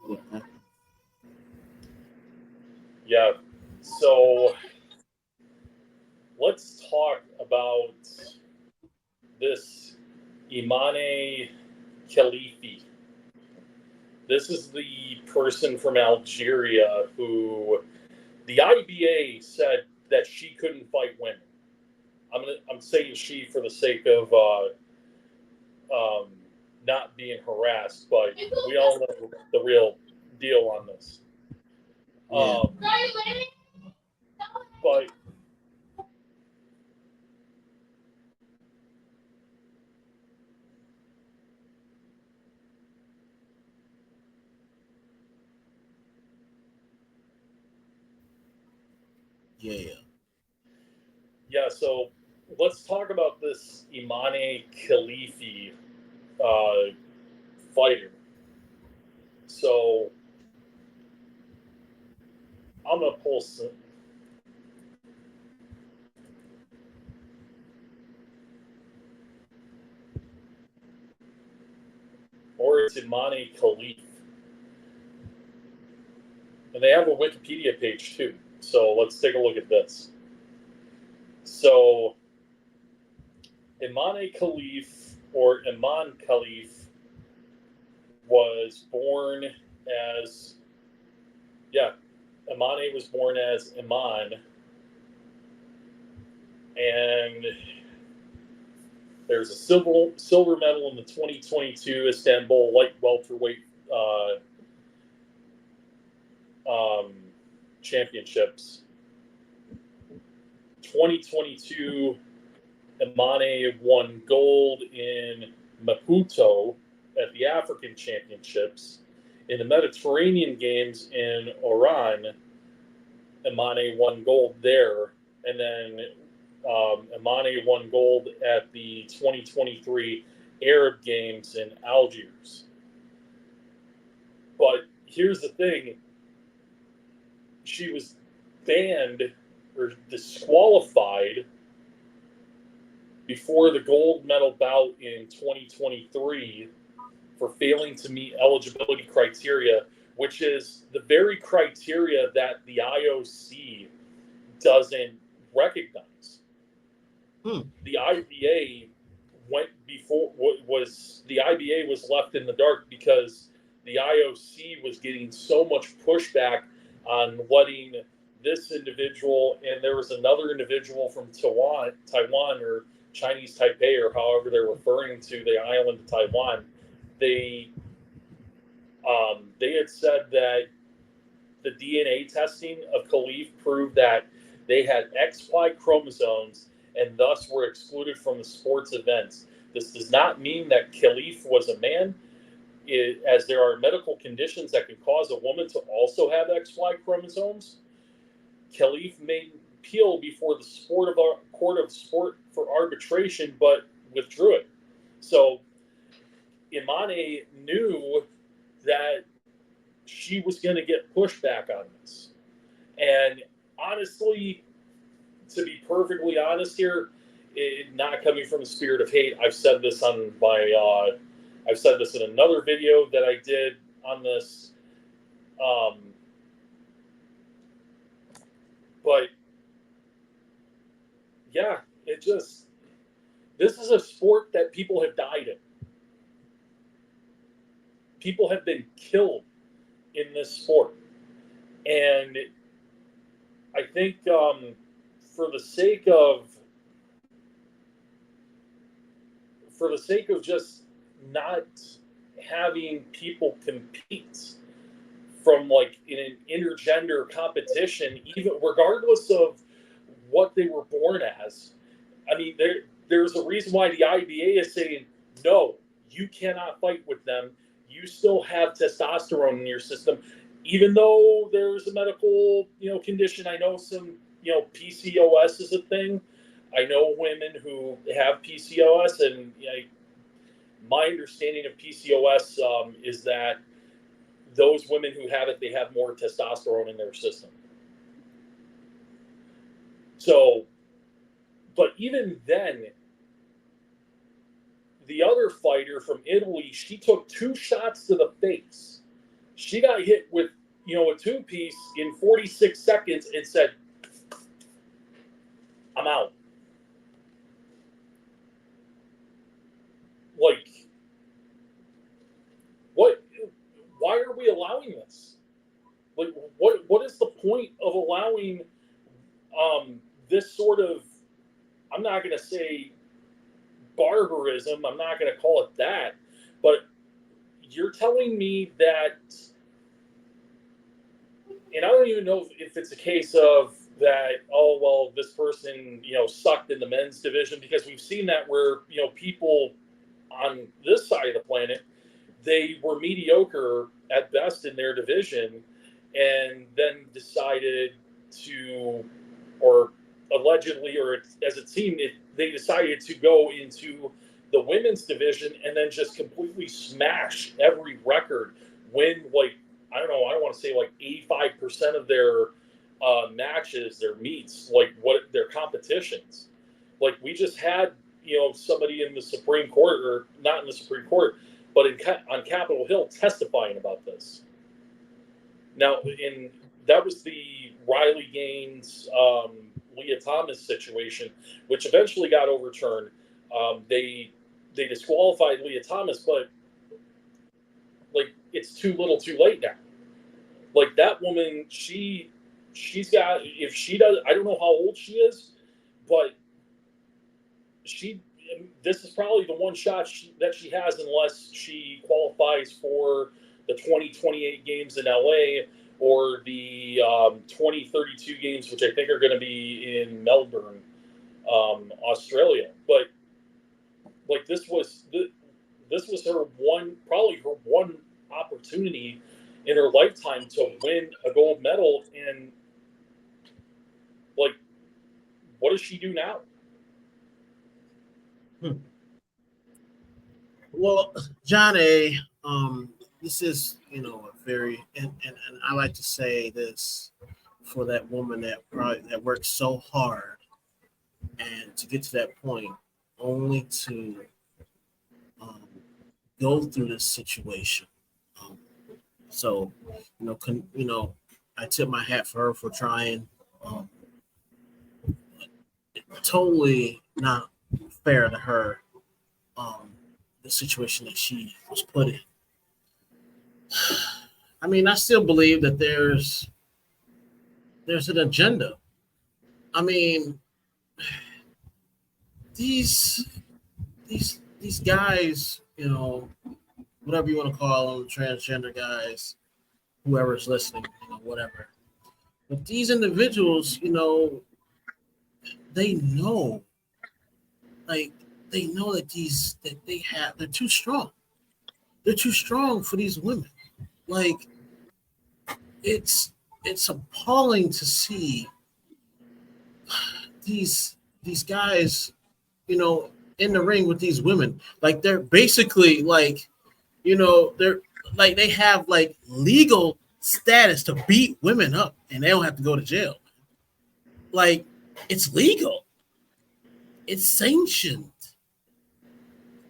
Yeah. Yeah. So let's talk about this Imane Khalifi. This is the person from Algeria who the IBA said that she couldn't fight women. I'm saying she for the sake of um, not being harassed, but we all know the real deal on this. Yeah. But Yeah. yeah, so let's talk about this Imane Khalifi uh, fighter. So I'm gonna pull some, or it's Imane Khalif, and they have a Wikipedia page too. So let's take a look at this. So Imane Khalif or Iman Khalif was born as yeah, Imane was born as Iman, and there's a silver medal in the 2022 Istanbul light welterweight uh, um, championships. 2022, Imane won gold in Maputo at the African Championships. In the Mediterranean Games in Oran, Imane won gold there, and then Imane won gold at the 2023 Arab Games in Algiers. But here's the thing: she was banned or disqualified before the gold medal bout in 2023 for failing to meet eligibility criteria, which is the very criteria that the IOC doesn't recognize. Hmm. The IBA went before was the IBA was left in the dark because the IOC was getting so much pushback on letting this individual, and there was another individual from Taiwan or Chinese Taipei or however they're referring to the island of Taiwan. They they had said that the DNA testing of Khalif proved that they had XY chromosomes and thus were excluded from the sports events. This does not mean that Khalif was a man, as there are medical conditions that can cause a woman to also have XY chromosomes. Khalif made appeal before the court of sport for arbitration, but withdrew it. So Imane knew that she was going to get pushback on this. And honestly, to be perfectly honest here, not coming from a spirit of hate, I've said this on I've said this in another video that I did on this. Um, but yeah, it just, this is a sport that people have died in. People have been killed in this sport. And I think for the sake of for the sake of just not having people compete from like in an intergender competition, even regardless of what they were born as. I mean, there's a reason why the IBA is saying no, you cannot fight with them. You still have testosterone in your system, even though there's a medical condition. I know some PCOS is a thing. I know women who have PCOS, and my understanding of PCOS is that those women who have it, they have more testosterone in their system. So, but even then, the other fighter from Italy, she took 2 shots to the face. She got hit with, a two-piece in 46 seconds and said, I'm out. Like, what? Why are we allowing this? Like, what is the point of allowing this sort of, I'm not going to say barbarism, I'm not going to call it that, but you're telling me that, and I don't even know if it's a case of that, oh, well, this person, sucked in the men's division, because we've seen that where, people on this side of the planet, they were mediocre at best in their division and then decided to, or allegedly, or as it seemed, they decided to go into the women's division and then just completely smash every record, win, like, I don't know, I don't want to say like 85% of their matches, their meets, like what their competitions. Like, we just had, somebody in the Supreme Court, or not in the Supreme Court, but on Capitol Hill testifying about this. Now, that was the Riley Gaines, Leah Thomas situation, which eventually got overturned. They disqualified Leah Thomas, but like, it's too little, too late now. Like, that woman, she's got, if she does, I don't know how old she is, but this is probably the one shot that she has, unless she qualifies for the 2028 games in LA or the 2032 games, which I think are going to be in Melbourne, Australia. But like, this was probably her one opportunity in her lifetime to win a gold medal, and like, what does she do now? Well, John A., this is, a very, and I like to say this for that woman that worked so hard and to get to that point, only to go through this situation. So, I tip my hat for her for trying. Totally not fair to her, the situation that she was put in. I mean, I still believe that there's an agenda. I mean, these guys, whatever you want to call them, transgender guys, whoever's listening, whatever. But these individuals, they know, like, they know that they're too strong. They're too strong for these women. Like, it's appalling to see these guys, in the ring with these women. Like, they're basically like, they're like, they have like legal status to beat women up and they don't have to go to jail. Like, it's legal. It's sanctioned.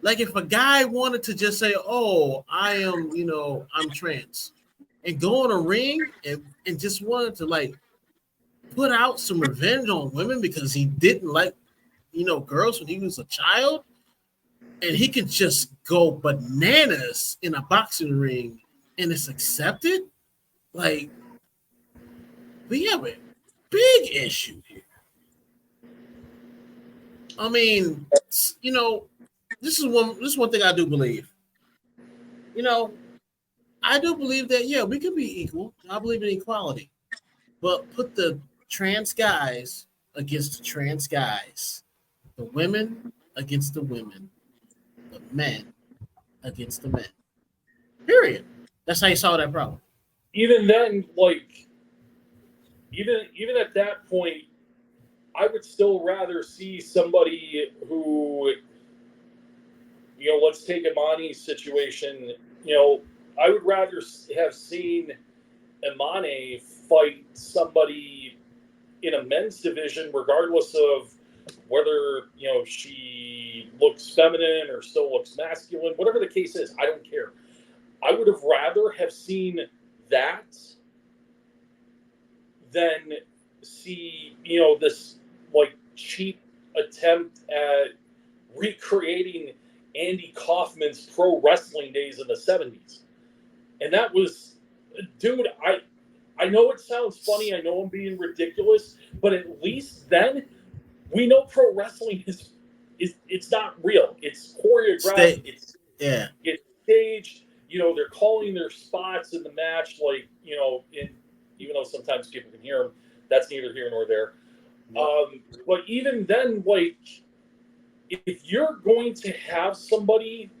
Like, if a guy wanted to just say, oh, I am, I'm trans, and go in a ring and just wanted to like put out some revenge on women because he didn't like, girls when he was a child, and he could just go bananas in a boxing ring and it's accepted, like, we have a big issue here. I mean, this is one thing I do believe. I do believe that, yeah, we can be equal. I believe in equality. But put the trans guys against the trans guys, the women against the women, the men against the men. Period. That's how you solve that problem. Even then, like, even at that point, I would still rather see somebody who, let's take Imani's situation. I would rather have seen Imani fight somebody in a men's division, regardless of whether, she looks feminine or still looks masculine, whatever the case is. I don't care. I would have rather have seen that than see, this like cheap attempt at recreating Andy Kaufman's pro wrestling days in the 70s. And that was, dude, I know it sounds funny. I know I'm being ridiculous, but at least then we know pro wrestling is it's not real. It's choreographed. It's staged. They're calling their spots in the match, like even though sometimes people can hear them, that's neither here nor there. But even then, like, if you're going to have somebody,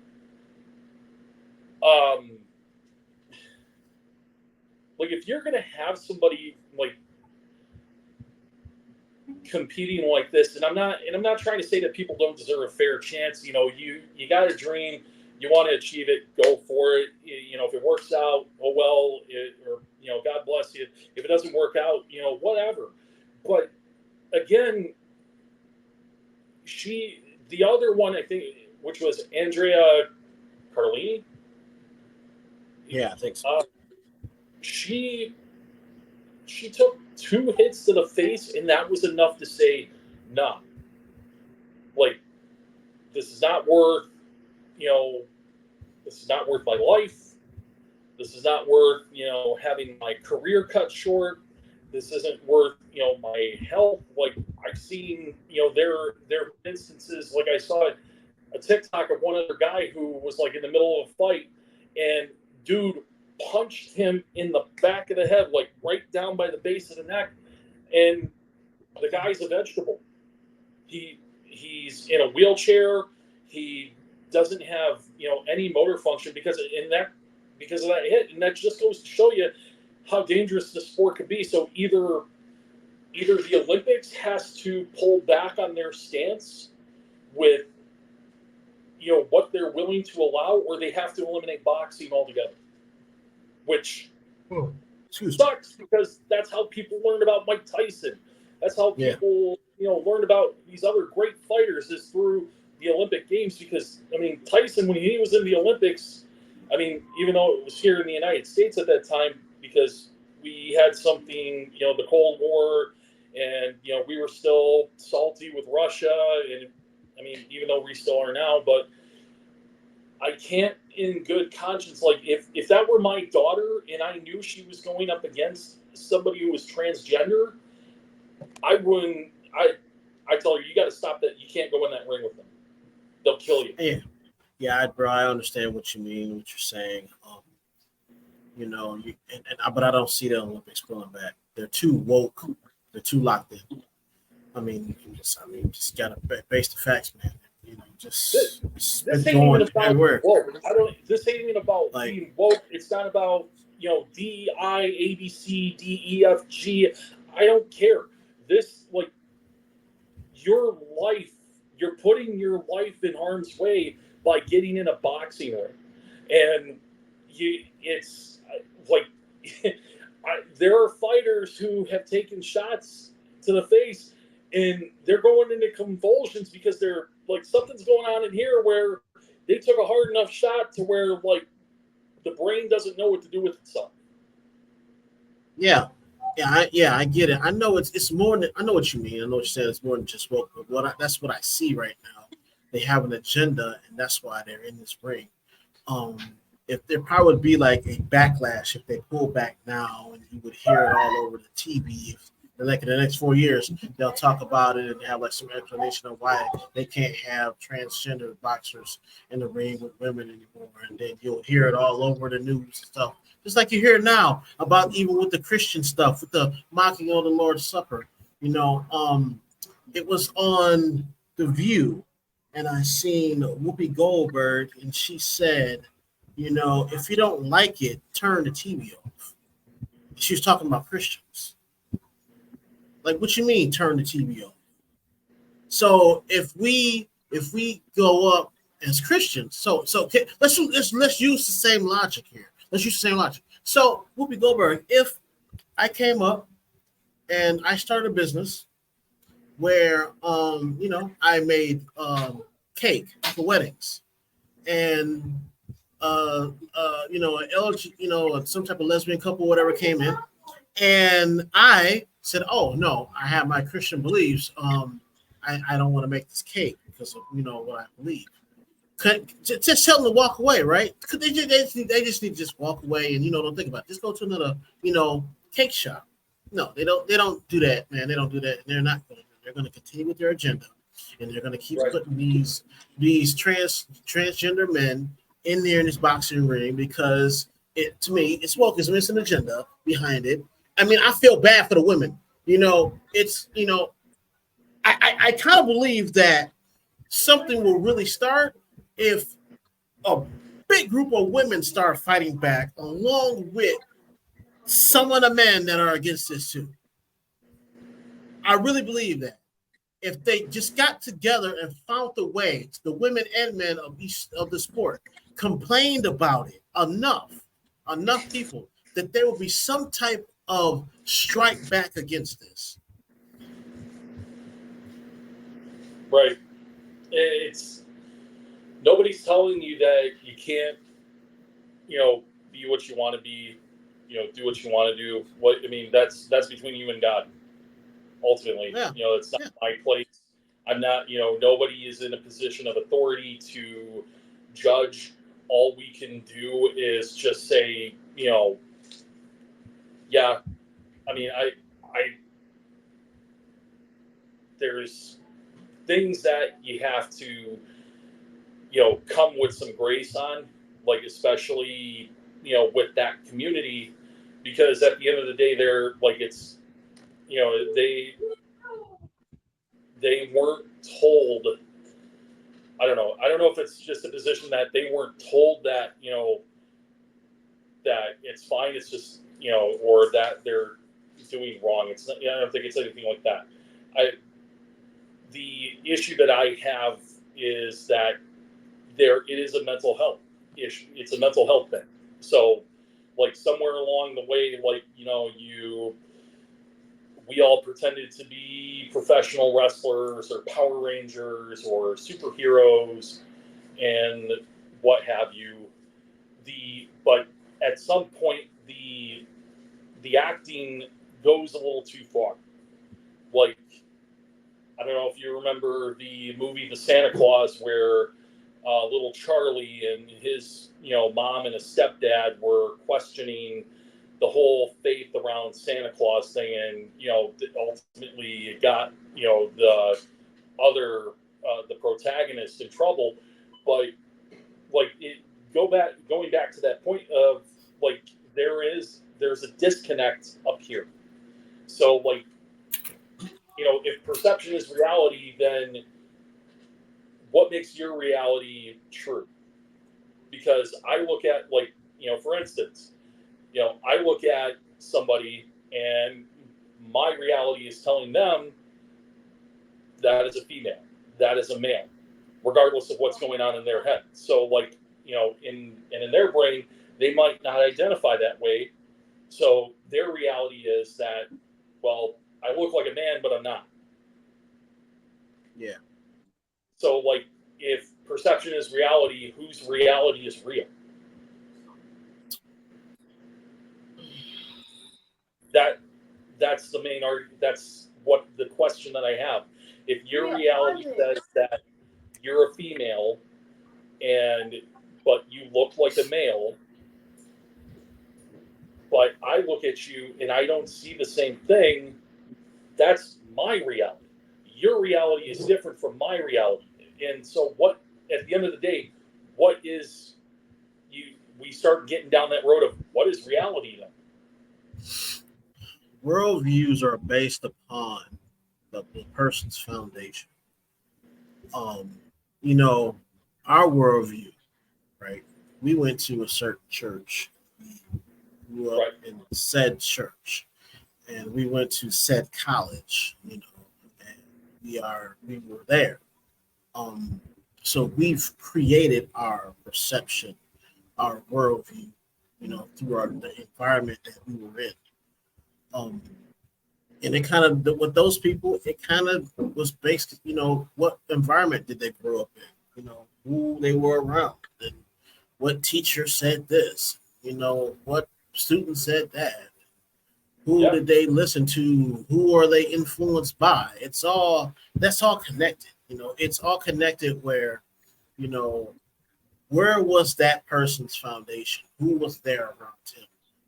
like if you're going to have somebody like competing like this, and I'm not trying to say that people don't deserve a fair chance. You got a dream, you want to achieve it, go for it. If it works out, oh well, or God bless you. If it doesn't work out, whatever. But again, the other one I think, which was Andrea Carlini. Yeah, I think so. She took 2 hits to the face, and that was enough to say, nah. Like, this is not worth, this is not worth my life. This is not worth, having my career cut short. This isn't worth, my health. Like, I've seen, there are instances, like I saw a TikTok of one other guy who was like in the middle of a fight, and dude punched him in the back of the head, like right down by the base of the neck, and the guy's a vegetable. He's in a wheelchair. He doesn't have any motor function because of that hit, and that just goes to show you how dangerous the sport could be. So either the Olympics has to pull back on their stance with what they're willing to allow, or they have to eliminate boxing altogether, which sucks because that's how people learned about Mike Tyson. That's how people learned about these other great fighters, is through the Olympic Games. Because Tyson, when he was in the Olympics, even though it was here in the United States at that time, because we had something, the Cold War, and we were still salty with Russia, and even though we still are now, but I can't in good conscience, like if that were my daughter and I knew she was going up against somebody who was transgender, I wouldn't. I tell her, you got to stop that. You can't go in that ring with them. They'll kill you. Yeah, bro. I understand what you mean, what you're saying. But I don't see the Olympics pulling back. They're too woke. They're too locked in. Just gotta base the facts, man. This ain't even about woke. This ain't even about being woke. It's not about D I A B C D E F G. I don't care. This, like, your life. You're putting your life in harm's way by getting in a boxing ring, and it's like there are fighters who have taken shots to the face, and they're going into convulsions because they're like, something's going on in here where they took a hard enough shot to where, like, the brain doesn't know what to do with itself. Yeah, I get it. I know it's more than, I know what you mean. I know what you're saying. It's more than just woke, but that's what I see right now. They have an agenda, and that's why they're in this ring. If there probably would be like a backlash if they pull back now, and you would hear it all over the TV. If like in the next 4 years, they'll talk about it and have like some explanation of why they can't have transgender boxers in the ring with women anymore, and then you'll hear it all over the news and stuff. Just like you hear now about even with the Christian stuff, with the mocking on the Lord's Supper. It was on The View, and I seen Whoopi Goldberg, and she said, if you don't like it, turn the TV off. She was talking about Christians. Like, what you mean, turn the TV off? So if we go up as Christians, so let's use the same logic here. So Whoopi Goldberg, if I came up and I started a business where I made cake for weddings, and an some type of lesbian couple, whatever, came in, and I said, "Oh no, I have my Christian beliefs. I don't want to make this cake because of what I believe." Just tell them to walk away, right? Because they just need to just walk away and don't think about it. Just go to another cake shop. No, they don't do that, man. They don't do that. They're not going to. They're going to continue with their agenda, and they're going to keep putting these transgender men in there in this boxing ring because to me it's wokeism. It's an agenda behind it. I mean, I feel bad for the women. I kind of believe that something will really start if a big group of women start fighting back along with some of the men that are against this too. I really believe that if they just got together and found the way, the women and men of the sport complained about it enough people that there will be some type of strike back against this. Right. It's nobody's telling you that you can't, be what you want to be, do what you want to do. That's between you and God. Ultimately, it's not my place. I'm not, nobody is in a position of authority to judge. All we can do is just say, yeah. There's things that you have to, come with some grace on, like especially, with that community, because at the end of the day, they're like, it's, they weren't told. I don't know. I don't know if it's just a position that they weren't told that, that it's fine. It's just, or that they're doing wrong. It's not, I don't think it's anything like that. The issue that I have is that it is a mental health issue. It's a mental health thing. So, like somewhere along the way, like we all pretended to be professional wrestlers or Power Rangers or superheroes and what have you. But at some point, the acting goes a little too far. Like, I don't know if you remember the movie The Santa Claus, where little Charlie and his mom and his stepdad were questioning the whole faith around Santa Claus thing, and ultimately it got the other the protagonist in trouble. But like going back to that point of like there's a disconnect up here. So like if perception is reality, then what makes your reality true? Because I look at for instance, I look at somebody and my reality is telling them that is a female, that is a male, regardless of what's going on in their head. So in their brain, they might not identify that way. So their reality is that, well, I look like a man, but I'm not. Yeah. So if perception is reality, whose reality is real? That's the main argument. That's what the question that I have. If your reality says that you're a female but you look like a male, but I look at you and I don't see the same thing, that's my reality. Your reality is different from my reality. And so what, at the end of the day, we start getting down that road of what is reality then? Worldviews are based upon the person's foundation. Our worldview, right? We went to a certain church. We grew up in said church, and we went to said college. And we were there. So we've created our perception, our worldview, through the environment that we were in. And it kind of, with those people, it kind of was based, what environment did they grow up in, who they were around, and what teacher said this, what student said that, who Yeah. did they listen to, who are they influenced by. That's all connected. It's all connected you know, where was that person's foundation? Who was there around him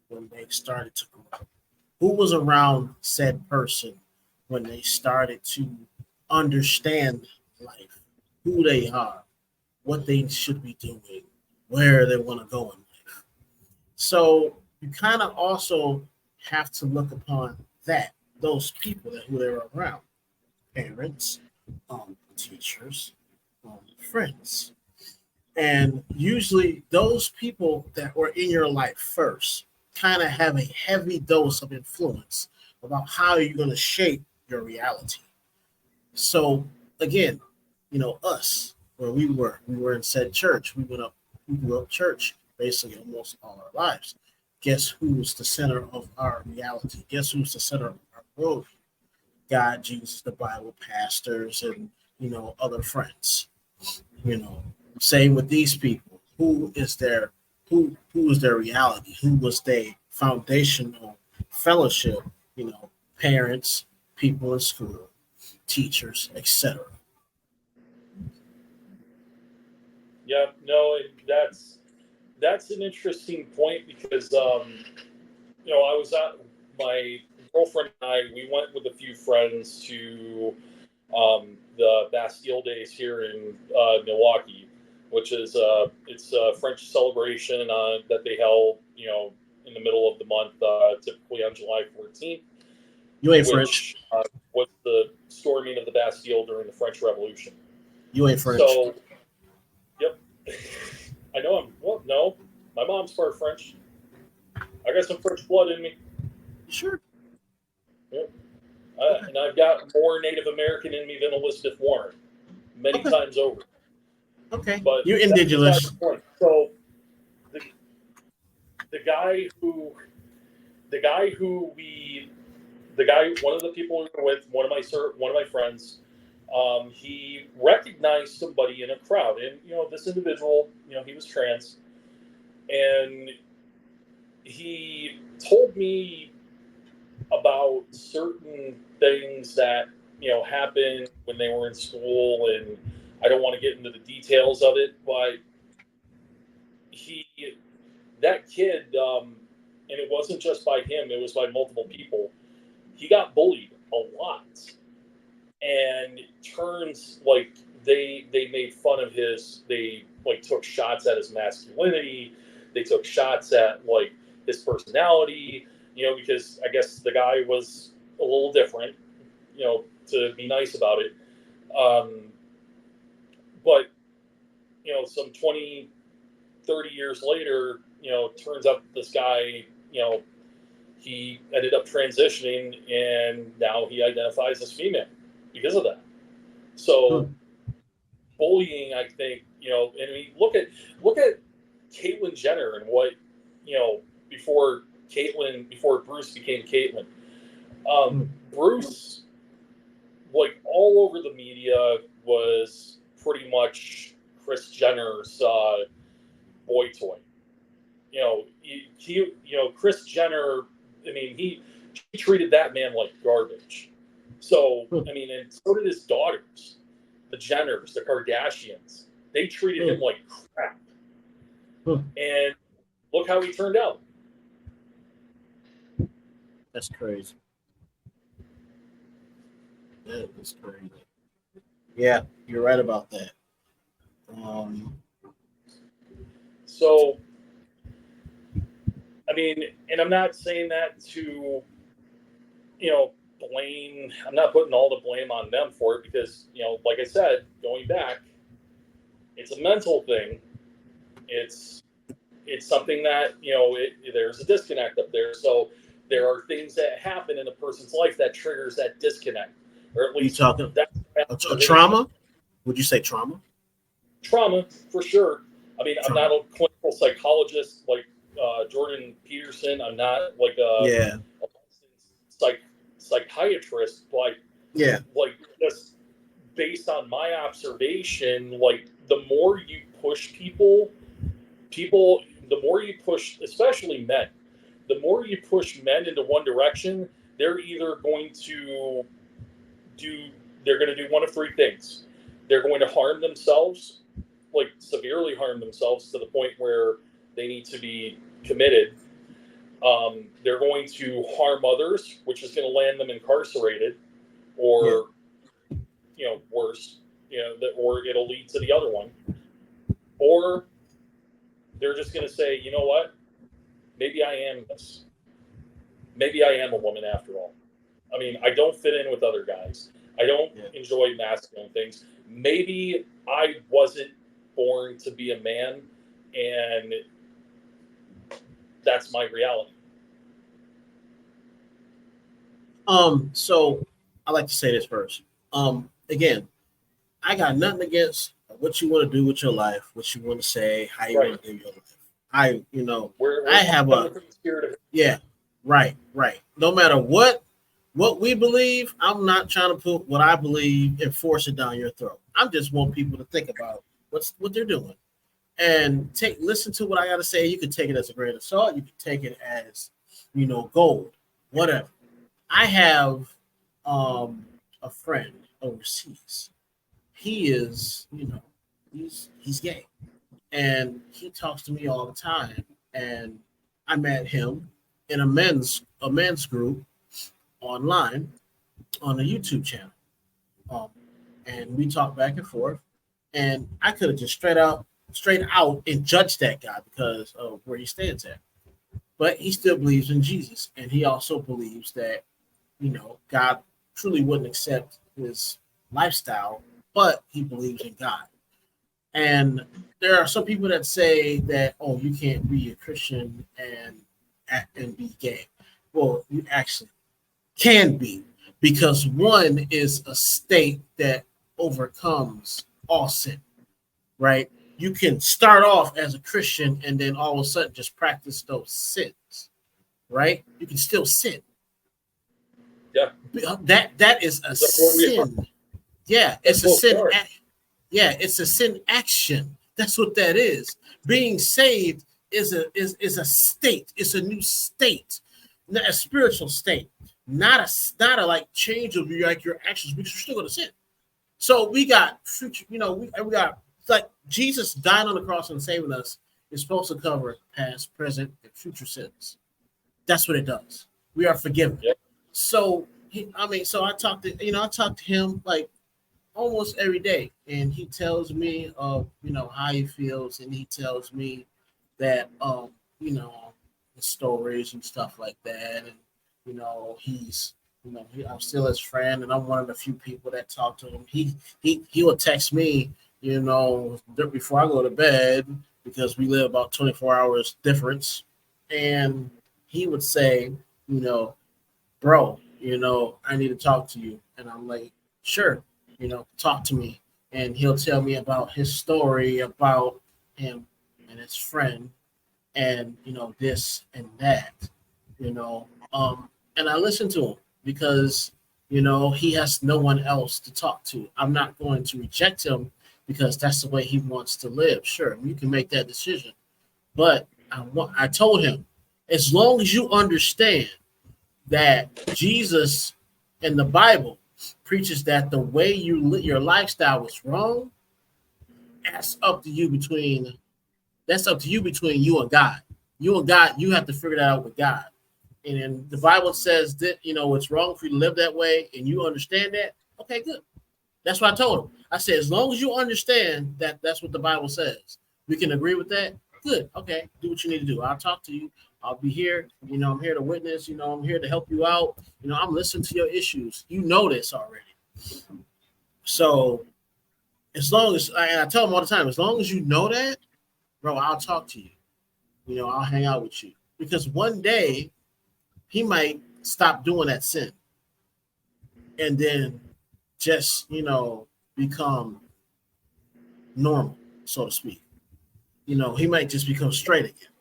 when they started to grow? Who was around said person when they started to understand life, who they are, what they should be doing, where they want to go in life. So you kind of also have to look upon those people who they're around, parents, teachers, friends. And usually those people that were in your life first kind of have a heavy dose of influence about how you're going to shape your reality. So again, us, where we were in said church. We grew up church basically almost all our lives. Guess who's the center of our reality? Guess who's the center of our world? God, Jesus, the Bible, pastors, and other friends. You know, Same with these people. Who is their reality? Who was their foundational fellowship? Parents, people in school, teachers, etc. Yeah, no, that's an interesting point because I was at my girlfriend and I. We went with a few friends to the Bastille Days here in Milwaukee, which is it's a French celebration that they held, in the middle of the month, typically on July 14th, You ain't French. which was the storming of the Bastille during the French Revolution. You ain't French. So, yep, I know I'm. Well, no, my mom's part French. I got some French blood in me. Sure. Yep. Okay. And I've got more Native American in me than Elizabeth Warren, many Okay. times over. Okay. But You're that's beside indigenous. the point. So the, the guy who the guy who we the guy one of the people we were with, one of my friends, he recognized somebody in a crowd, and this individual, he was trans, and he told me about certain things that happened when they were in school, and I don't want to get into the details of it, but he that kid, and it wasn't just by him; it was by multiple people. He got bullied a lot, and turns like they made fun of his. They like took shots at his masculinity. They took shots at like his personality. Because I guess the guy was a little different. To be nice about it. But some 20, 30 years later, turns out this guy, he ended up transitioning, and now he identifies as female because of that. So bullying, I think, and we look at Caitlyn Jenner and what, before Bruce became Caitlyn. Bruce, like all over the media, was pretty much Kris Jenner's boy toy. Kris Jenner. I mean, he treated that man like garbage. So I mean, and so did his daughters, the Jenners, the Kardashians. They treated him like crap. And look how he turned out. That's crazy. That is crazy. Yeah, you're right about that. So, I mean, and I'm not saying that to, blame. I'm not putting all the blame on them for it because, like I said, going back, it's a mental thing. It's something that there's a disconnect up there. So there are things that happen in a person's life that triggers that disconnect, or at least you talking that's a trauma? Would you say trauma? Trauma, for sure. I mean, Trauma. I'm not a clinical psychologist like Jordan Peterson. I'm not like a psychiatrist, but like just based on my observation, like the more you push people people, the more you push, especially men, the more you push men into one direction, they're either going to they're going to do one of three things. They're going to harm themselves, like severely harm themselves to the point where they need to be committed. They're going to harm others, which is going to land them incarcerated, or worse, or it'll lead to the other one. Or they're just going to say, you know what? Maybe I am this. Maybe I am a woman after all. I mean, I don't fit in with other guys. I don't enjoy masculine things. Maybe I wasn't born to be a man, and that's my reality. So I like to say this first. Again, I got nothing against what you want to do with your life, what you want to say, how you want to live your life. We're I have right. No matter what we believe, I'm not trying to put what I believe and force it down your throat. I just want people to think about what they're doing and listen to what I got to say. You can take it as a grain of salt. You can take it as, gold, whatever. I have a friend overseas. He is, he's gay, and he talks to me all the time. And I met him in a men's group online on a YouTube channel, and we talked back and forth. And I could have just straight out and judged that guy because of where he stands at. But he still believes in Jesus, and he also believes that God truly wouldn't accept his lifestyle, but he believes in God. And there are some people that say that, oh, you can't be a Christian and be gay. Well, you actually can be, because one is a state that overcomes all sin, right? You can start off as a Christian and then all of a sudden just practice those sins, right? You can still sin. Yeah. That is a sin. Yeah, it's a sin. It's a sin action. That's what that is. Being saved is a state. It's a new state, a spiritual state, not a like change of your actions, because you're still going to sin. So we got future. We got like Jesus dying on the cross and saving us is supposed to cover past, present, and future sins. That's what it does. We are forgiven. Yep. So I talk to him like almost every day, and he tells me of how he feels, and he tells me that the stories and stuff like that, and he's I'm still his friend, and I'm one of the few people that talk to him. He will text me before I go to bed, because we live about 24 hours difference, and he would say, bro, I need to talk to you. And I'm like, sure, talk to me. And he'll tell me about his story about him and his friend, and this and that, and I listen to him because he has no one else to talk to. I'm not going to reject him because that's the way he wants to live. Sure, you can make that decision, but I told him, as long as you understand that Jesus in the Bible preaches that the way your lifestyle is wrong, that's up to you between you and God. You and God, you have to figure that out with God. And then the Bible says that it's wrong for you to live that way, and you understand that. Okay, good. That's what I told him. I said, as long as you understand that that's what the Bible says, we can agree with that. Good. Okay, do what you need to do. I'll talk to you. I'll be here. I'm here to witness. I'm here to help you out. I'm listening to your issues. You know this already. So as long as I tell him all the time, as long as you know that, bro, I'll talk to you. I'll hang out with you, because one day he might stop doing that sin and then just become normal, so to speak. He might just become straight again.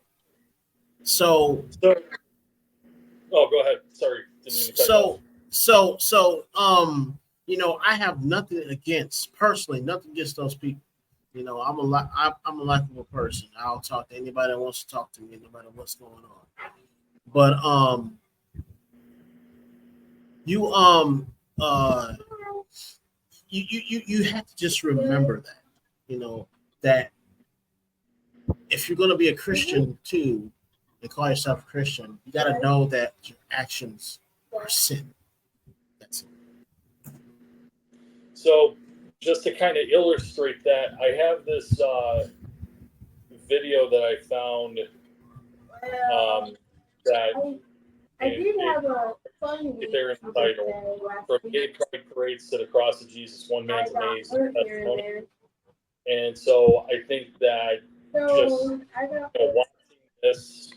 So go ahead. Sorry. I have nothing against those people. You know, I'm a likable person. I'll talk to anybody that wants to talk to me, no matter what's going on. But you uh you have to just remember that, you know, that if you're going to be a Christian too and call yourself a Christian, you got to know that your actions are sin. That's it. So, just to kind of illustrate that, I have this video that I found that I did have a fun week. they're entitled "From Gay Pride Parades to the Cross of Jesus, One Man's Amazing Testimony." And so I think that just watching this,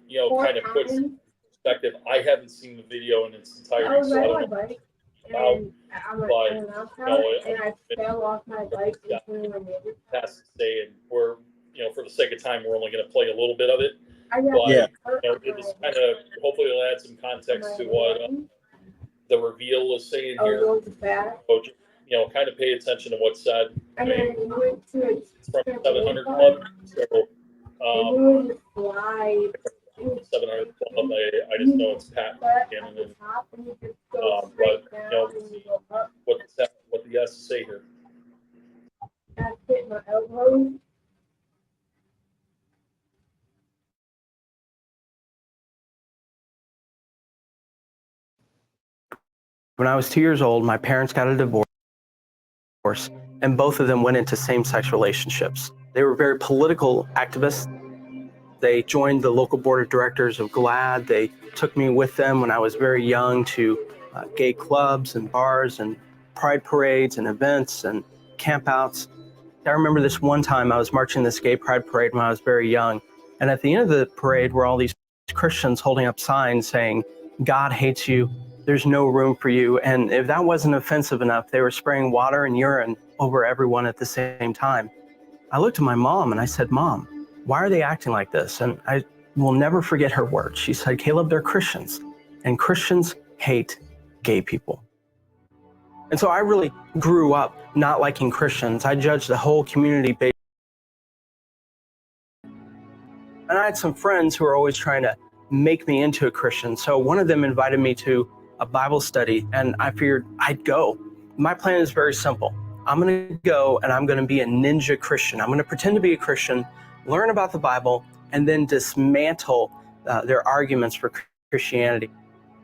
kind of puts in perspective. I haven't seen the video in its entirety, so I don't know I fell off my bike into my neighbor's has to say, and we're, for the sake of time, we're only going to play a little bit of it. But it just kind of, hopefully it'll add some context to what the reveal is saying here. So, kind of pay attention to what's said. It's from 700 Club. So, 700 Club, I just know it's Pat Cannon. But, what he has to say here. When I was 2 years old, my parents got a divorce, and both of them went into same-sex relationships. They were very political activists. They joined the local board of directors of GLAAD. They took me with them when I was very young to gay clubs and bars and pride parades and events and campouts. I remember this one time I was marching this gay pride parade when I was very young, and at the end of the parade were all these Christians holding up signs saying, "God hates you. There's no room for you." And if that wasn't offensive enough, they were spraying water and urine over everyone at the same time. I looked at my mom and I said, "Mom, why are they acting like this?" And I will never forget her words. She said, "Caleb, they're Christians, and Christians hate gay people." And so I really grew up not liking Christians. I judged the whole community based. And I had some friends who were always trying to make me into a Christian. So one of them invited me to a Bible study, and I figured I'd go. My plan is very simple. I'm going to go and I'm going to be a ninja Christian. I'm going to pretend to be a Christian, learn about the Bible, and then dismantle their arguments for Christianity.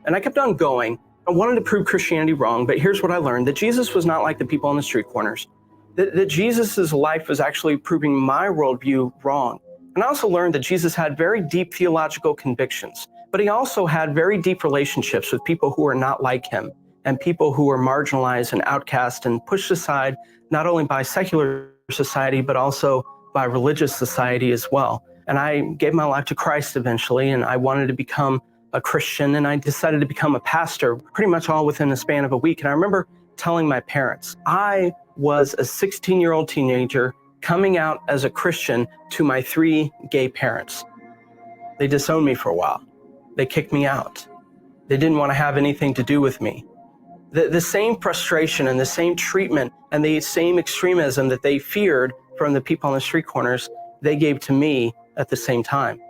And I kept on going. I wanted to prove Christianity wrong, but here's what I learned, that Jesus was not like the people on the street corners, that Jesus's life was actually proving my worldview wrong. And I also learned that Jesus had very deep theological convictions, but he also had very deep relationships with people who are not like him and people who are marginalized and outcast and pushed aside not only by secular society, but also by religious society as well. And I gave my life to Christ eventually, and I wanted to become a Christian, and I decided to become a pastor pretty much all within the span of a week. And I remember telling my parents, I was a 16-year-old teenager coming out as a Christian to my 3 gay parents. They disowned me for a while. They kicked me out. They didn't want to have anything to do with me. The same frustration and the same treatment and the same extremism that they feared from the people on the street corners, they gave to me at the same time.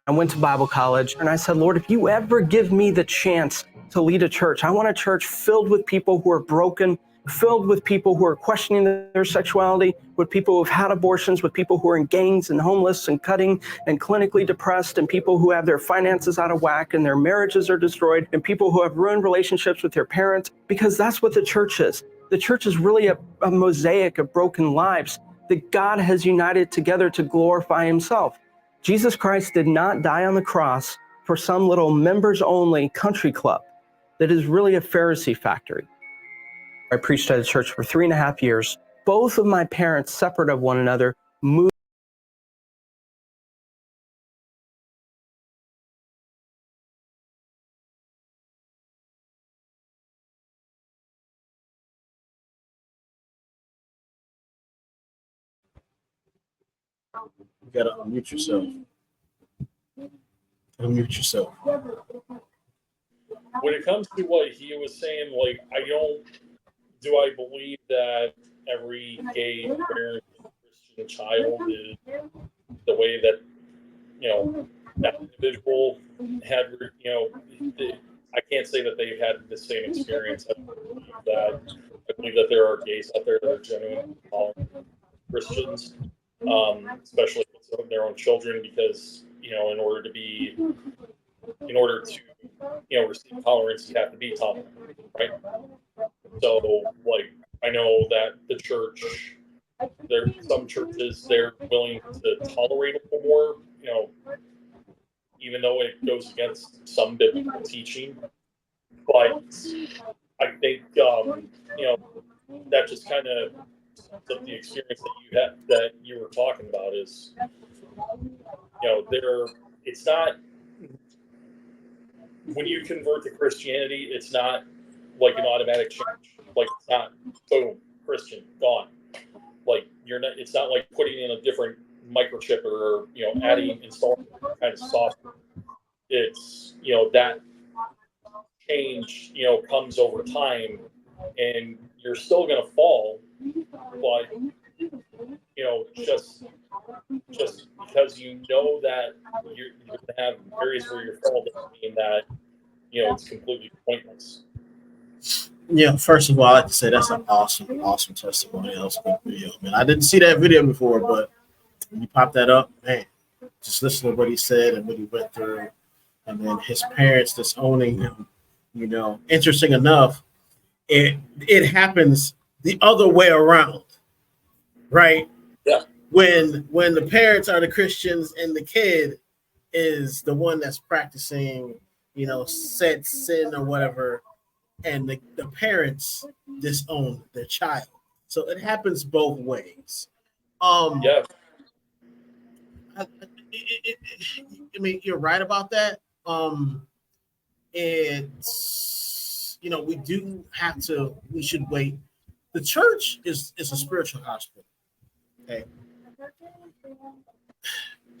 I went to Bible college and I said, Lord, if you ever give me the chance to lead a church, I want a church filled with people who are broken, filled with people who are questioning their sexuality, with people who have had abortions, with people who are in gangs and homeless and cutting and clinically depressed, and people who have their finances out of whack and their marriages are destroyed, and people who have ruined relationships with their parents, because that's what the church is. The church is really a mosaic of broken lives that God has united together to glorify himself. Jesus Christ did not die on the cross for some little members-only country club that is really a Pharisee factory. I preached at a church for 3.5 years. Both of my parents, separate of one another, moved. You gotta unmute yourself. Unmute yourself. When it comes to what he was saying, like, I believe that every gay parent is Christian child is the way that, that individual had, I can't say that they've had the same experience. I believe that there are gays out there that are genuine Christians, especially with their own children, because in order to receive tolerance, you have to be tolerant, right? So, like, I know that the church, some churches, they're willing to tolerate a little more, even though it goes against some biblical teaching. But I think, that just kind of the experience that you were talking about is, it's not, when you convert to Christianity, it's not like an automatic change. Like, it's not boom, Christian, gone. Like, it's not like putting in a different microchip or installing kind of software. It's that change comes over time, and you're still going to fall, but just because that you're going to have areas where you're falling doesn't mean that it's completely pointless. Yeah, first of all, I like to say that's an awesome testimony. That was a good video, man. I didn't see that video before, but when you pop that up, man, just listen to what he said and what he went through, and then his parents disowning him. Interesting enough, it happens the other way around, right? Yeah. When the parents are the Christians and the kid is the one that's practicing, said sin or whatever, and the parents disown their child. So it happens both ways. Yeah. I mean, you're right about that. It's we should wait. The church is a spiritual hospital. Okay.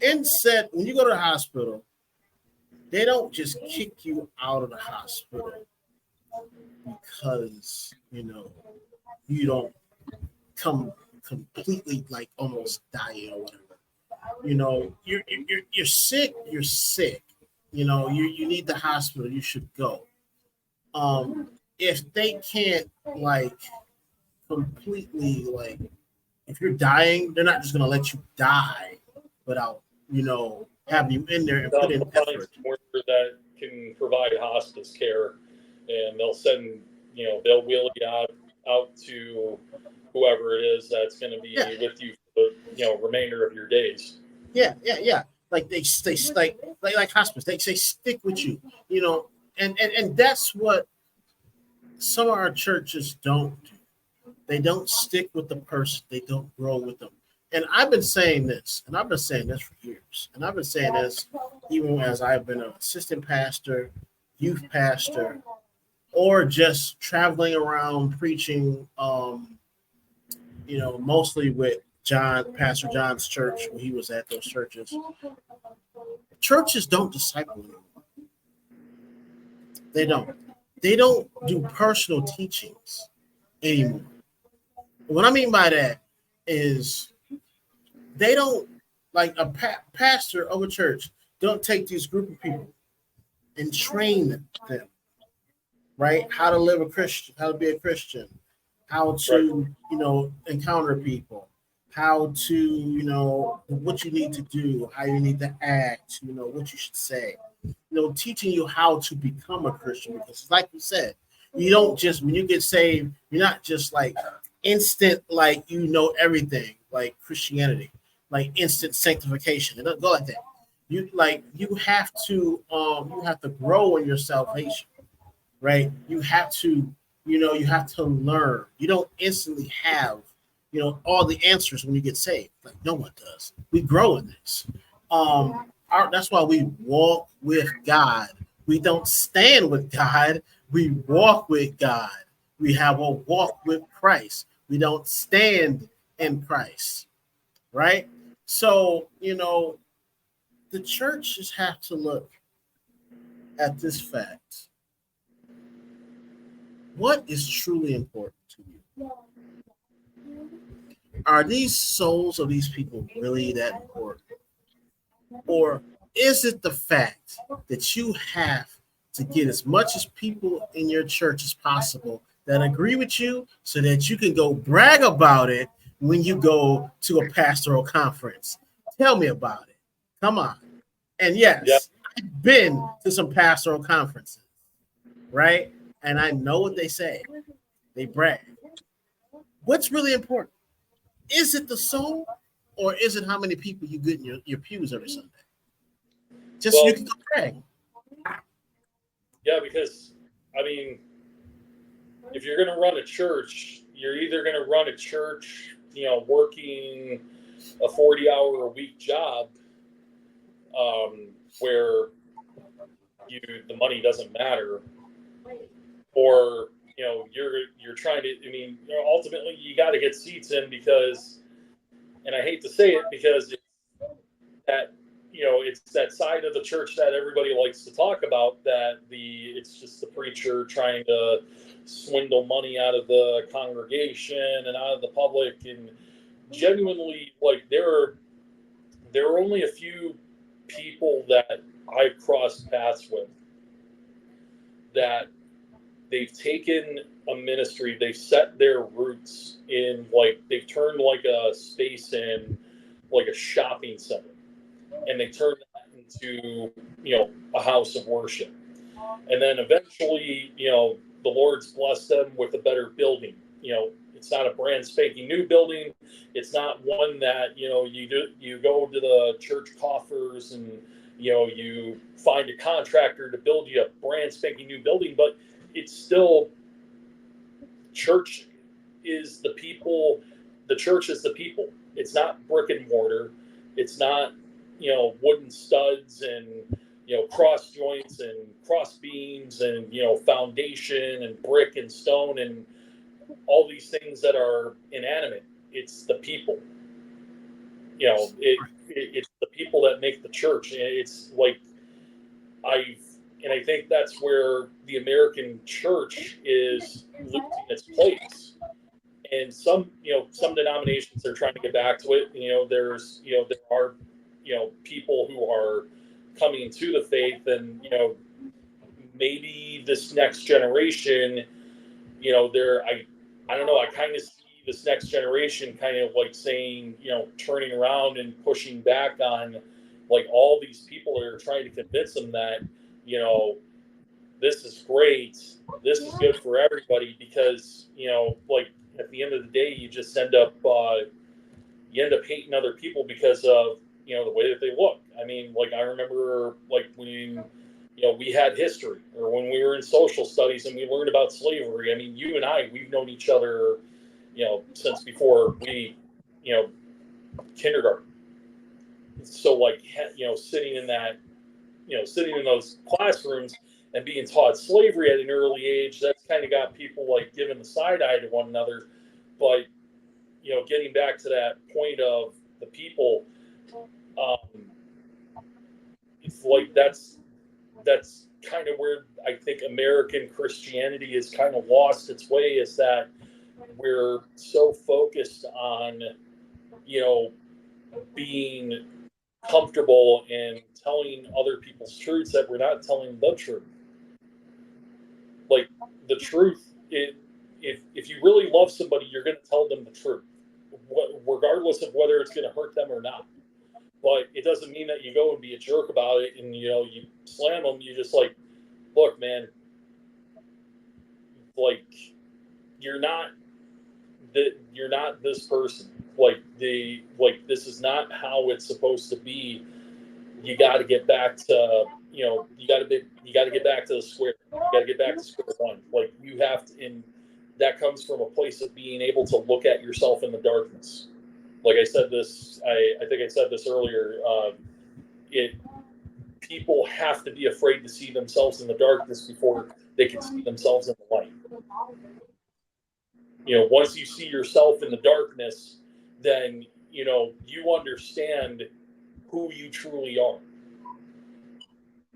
When you go to the hospital, they don't just kick you out of the hospital because you don't come completely like almost dying or whatever. You're sick. You're sick. You need the hospital. You should go. If they can't completely if you're dying, they're not just gonna let you die without having you in there and put in effort. Somewhere that can provide hospice care, and they'll send they'll wheel you out to whoever it is that's going to be with you for the remainder of your days. Yeah. Like they like hospice. They say stick with you, and that's what some of our churches don't do. They don't stick with the person. They don't grow with them. And I've been saying this, for years. And I've been saying this even as I've been an assistant pastor, youth pastor, or just traveling around preaching, mostly with Pastor John's church when he was at those churches. Churches don't disciple anymore. They don't. They don't do personal teachings anymore. What I mean by that is they don't, like a pastor of a church, don't take these group of people and train them, right? How to live a Christian, how to be a Christian, how to, encounter people, how to, what you need to do, how you need to act, what you should say, teaching you how to become a Christian. Because like you said, you don't just, when you get saved, you're not just like instant, like, everything like Christianity, like instant sanctification. It doesn't go like that. You have to grow in your salvation, right? You have to learn. You don't instantly have, all the answers when you get saved. Like no one does. We grow in this. That's why we walk with God. We don't stand with God. We walk with God. We have a walk with Christ. We don't stand in Christ, right? So, the churches have to look at this fact. What is truly important to you? are these souls of these people really that important? Or is it the fact that you have to get as much as people in your church as possible that agree with you so that you can go brag about it when you go to a pastoral conference? Tell me about it. Come on. And yes, I've been to some pastoral conferences, right? And I know what they say. They brag. What's really important? Is it the soul or is it how many people you get in your pews every Sunday? Just so you can go brag. Yeah, because I mean, if you're going to run a church, you're either going to run a church, working a 40-hour-a-week job, where the money doesn't matter, or you're trying to. I mean, ultimately, you got to get seats in because, and I hate to say it, because it's that side of the church that everybody likes to talk about, that it's just the preacher trying to swindle money out of the congregation and out of the public. And genuinely, like, there are only a few people that I've crossed paths with that they've taken a ministry, they've set their roots in, like, they've turned like a space in like a shopping center, and they turned that into a house of worship. And then eventually, the Lord's blessed them with a better building. It's not a brand spanking new building. It's not one that you go to the church coffers and you find a contractor to build you a brand spanking new building. But it's still, church is the people. The church is the people. It's not brick and mortar. It's not wooden studs and cross joints and cross beams and foundation and brick and stone and all these things that are inanimate. It's the people. It's the people that make the church. It's like I think that's where the American church is losing its place. And some denominations are trying to get back to it. There are people who are coming to the faith, and maybe this next generation, I don't know, I kind of see this next generation kind of like saying, turning around and pushing back on like all these people that are trying to convince them that this is great, this is good for everybody, because like at the end of the day, you just end up hating other people because of the way that they look. I mean, like, I remember like when we had history, or when we were in social studies and we learned about slavery. I mean, you and I, we've known each other since before we kindergarten. So like sitting in those classrooms and being taught slavery at an early age, that's kind of got people like giving the side eye to one another. But getting back to that point of the people, it's like that's kind of where I think American Christianity has kind of lost its way, is that we're so focused on being comfortable and telling other people's truths that we're not telling the truth. Like, the truth, if you really love somebody, you're going to tell them the truth, regardless of whether it's going to hurt them or not. But it doesn't mean that you go and be a jerk about it and you slam them. You just like, look, man, like, you're not this person. Like, this is not how it's supposed to be. You got to get back to you got to get back to the square. You got to get back to square one. Like, you have to, and that comes from a place of being able to look at yourself in the darkness. Like I said this, I think I said this earlier. People have to be afraid to see themselves in the darkness before they can see themselves in the light. Once you see yourself in the darkness, then you understand who you truly are.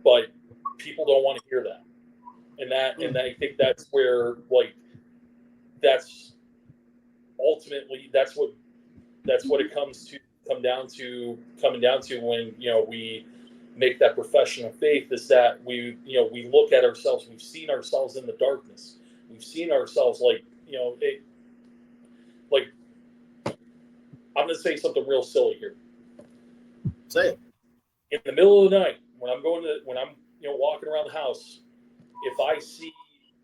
But people don't want to hear that, and I think that's where, like, that's ultimately, that's what that's what it coming down to when, you know, we make that profession of faith, is that we look at ourselves. We've seen ourselves in the darkness. We've seen ourselves like, you know, like, I'm going to say something real silly here. Say it. In the middle of the night, when I'm you know, walking around the house, if I see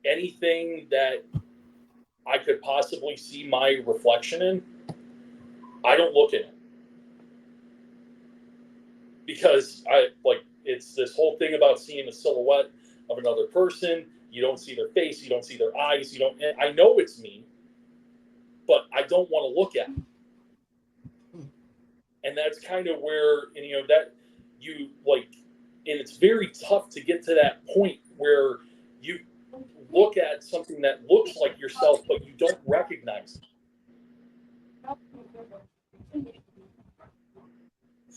anything that I could possibly see my reflection in, I don't look at it. Because it's this whole thing about seeing a silhouette of another person. You don't see their face, you don't see their eyes, and I know it's me, but I don't want to look at it. And that's kind of where, and you know, that you like, and it's very tough to get to that point where you look at something that looks like yourself, but you don't recognize it.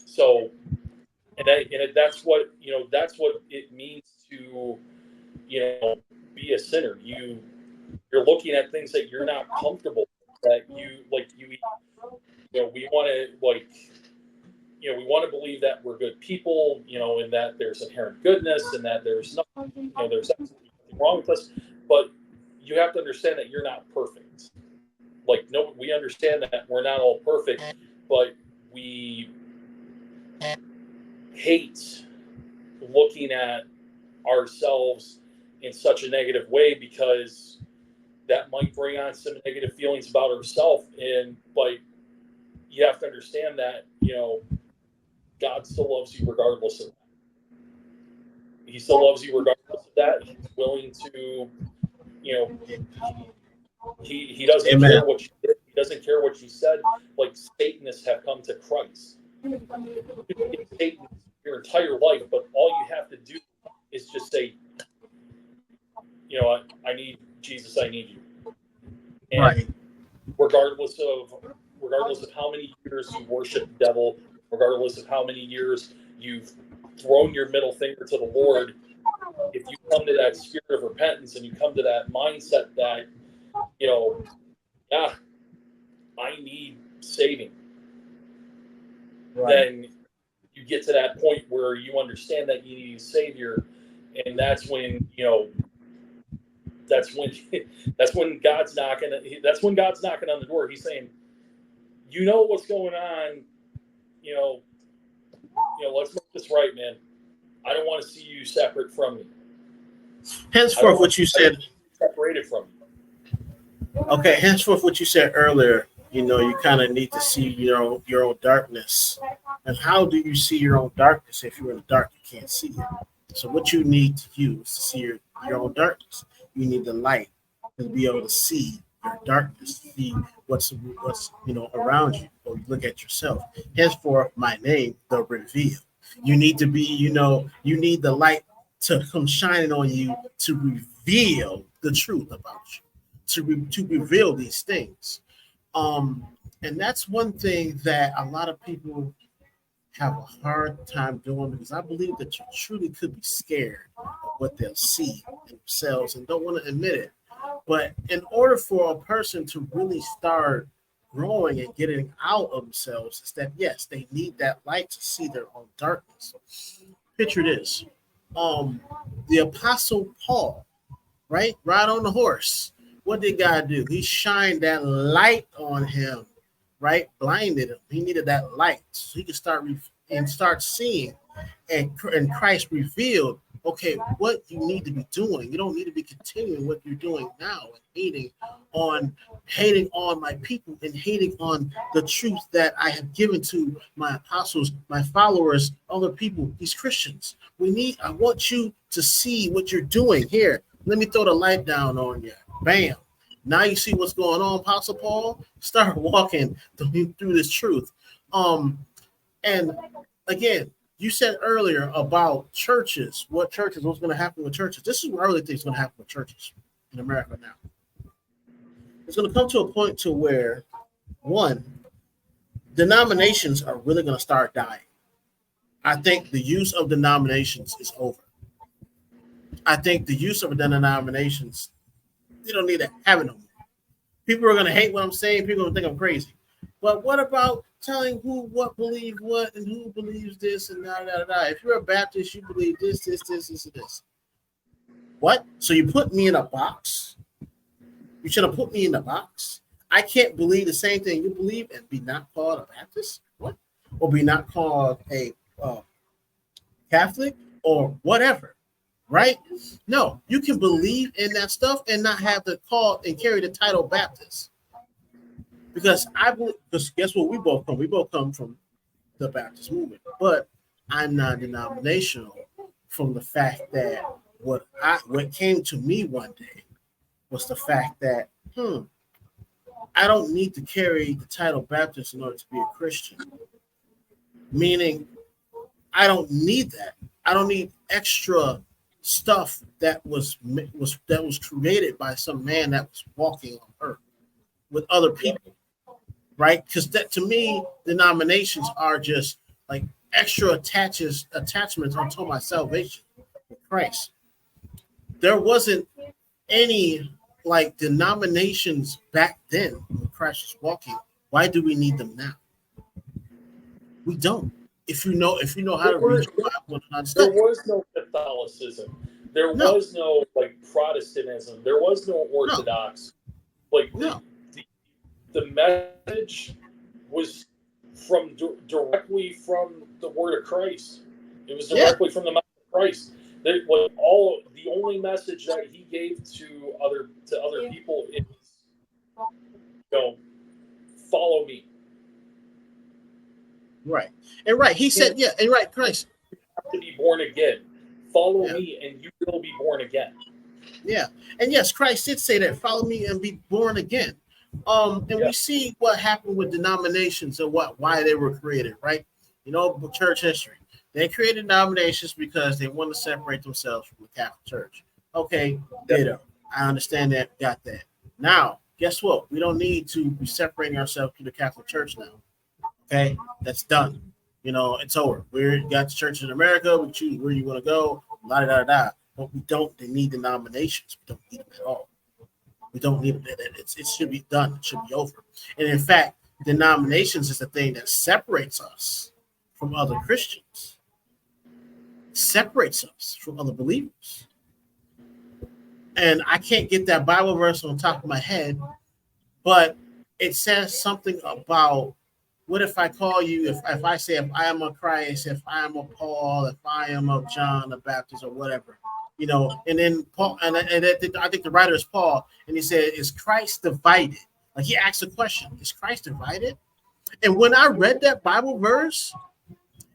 So, that's what, you know, that's what it means to, you know, be a sinner. You're looking at things that you're not comfortable with, that you know, we want to, like, you know, we want to believe that we're good people, you know, and that there's inherent goodness, and that there's nothing, you know, there's absolutely nothing wrong with us. But you have to understand that you're not perfect. Like, no, we understand that we're not all perfect, but we hate looking at ourselves in such a negative way, because that might bring on some negative feelings about ourselves. But you have to understand that, you know, God still loves you regardless of that. He still loves you regardless of that. He's willing to, you know, he doesn't Amen. care what you did. He doesn't care what you said. Like, Satanists have come to Christ. You can be Satan your entire life, but all you have to do is just say, you know, I need Jesus, I need you. And right. regardless of how many years you worship the devil, regardless of how many years you've thrown your middle finger to the Lord, if you come to that spirit of repentance and you come to that mindset that, you know, yeah, I need saving, Right. then you get to that point where you understand that you need a savior, and that's when, you know, that's when God's knocking on the door. He's saying, you know what's going on, you know, let's make this right, man. I don't want to see you separate from me. Henceforth, what you said, separated from you. Okay, henceforth, what you said earlier, you know, you kind of need to see your own darkness. And how do you see your own darkness? If you're in the dark, you can't see it. So what you need to use to see your own darkness, you need the light to be able to see your darkness, see what's you know around you, or you look at yourself. Henceforth, my name, the reveal. You need to be, you know, you need the light to come shining on you to reveal the truth about you, to reveal these things. And that's one thing that a lot of people have a hard time doing, because I believe that you truly could be scared of what they'll see in themselves and don't want to admit it. But in order for a person to really start growing and getting out of themselves, is that yes, they need that light to see their own darkness. Picture this. The Apostle Paul, right? Ride on the horse. What did God do? He shined that light on him, right? Blinded him. He needed that light so he could start seeing. And Christ revealed, okay, what you need to be doing. You don't need to be continuing what you're doing now and hating on my people and hating on the truth that I have given to my apostles, my followers, other people, these Christians. I want you to see what you're doing here. Let me throw the light down on you. Bam. Now you see what's going on, Apostle Paul. Start walking through this truth. And again, you said earlier about churches. What's going to happen with churches? This is what I really think is going to happen with churches in America now. It's going to come to a point to where, one, denominations are really going to start dying. I think the use of denominations is over. I think the use of denominations, you don't need to have it no more. People are going to hate what I'm saying. People are going to think I'm crazy. But what about telling who what believe what and who believes this and da da da? If you're a Baptist, you believe this, and this. What? So you put me in a box? You should have put me in a box. I can't believe the same thing you believe and be not called a Baptist? What? Or be not called a Catholic or whatever, right? No, you can believe in that stuff and not have the call and carry the title Baptist. Because guess what? We both come from the Baptist movement, but I'm non-denominational from the fact that what came to me one day was the fact that I don't need to carry the title Baptist in order to be a Christian. Meaning, I don't need that. I don't need extra stuff that was created by some man that was walking on earth with other people, right? Because that to me, denominations are just like extra attachments until my salvation with Christ. There wasn't any like denominations back then when Christ was walking. Why do we need them now? We don't. If you know how to read your Bible and understand. There was no Catholicism. There was no like Protestantism. There was no Orthodox. The message was directly from the Word of Christ. It was directly from the mouth of Christ. The only message that he gave to other people is, follow me. Right. And right. He said, and right, Christ. You have to be born again. Follow me and you will be born again. Yeah. And yes, Christ did say that, follow me and be born again. We see what happened with denominations and why they were created, right? Church history. They created denominations because they want to separate themselves from the Catholic Church. Okay, ditto. I understand that, got that. Now, guess what? We don't need to be separating ourselves from the Catholic Church now. Okay, that's done. It's over. We got the church in America. We choose where you want to go. But we don't need denominations. We don't need them at all. We don't need it. It should be done. It should be over. And in fact, denominations is the thing that separates us from other Christians. Separates us from other believers. And I can't get that Bible verse on top of my head, but it says something about what if I call you, if I say if I am a Christ, if I am a Paul, if I am a John the Baptist or whatever, and then Paul, and I think the writer is Paul, and he said, is Christ divided? Like he asked a question, is Christ divided? And when I read that Bible verse,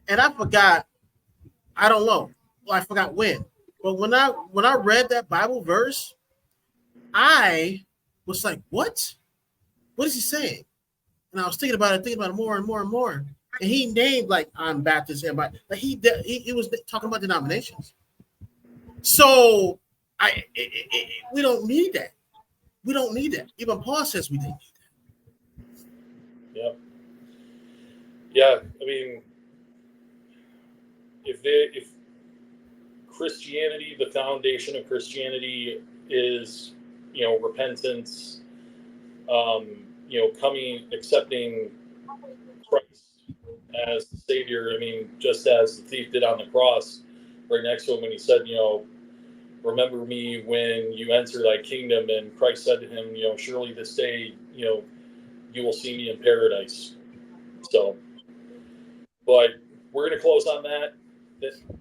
and I forgot, I don't know, I forgot when, but when I read that Bible verse, I was like, what? What is he saying? And I was thinking about it more and more and more. And he named like I'm Baptist, everybody. Like he was talking about denominations. So we don't need that. We don't need that. Even Paul says we didn't need that. Yep. Yeah. I mean, if Christianity, the foundation of Christianity is, repentance, accepting Christ as the Savior. I mean, just as the thief did on the cross, right next to him when he said, remember me when you enter thy kingdom. And Christ said to him, surely this day, you will see me in paradise. So, but we're going to close on that.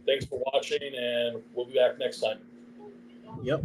Thanks for watching, and we'll be back next time. Yep.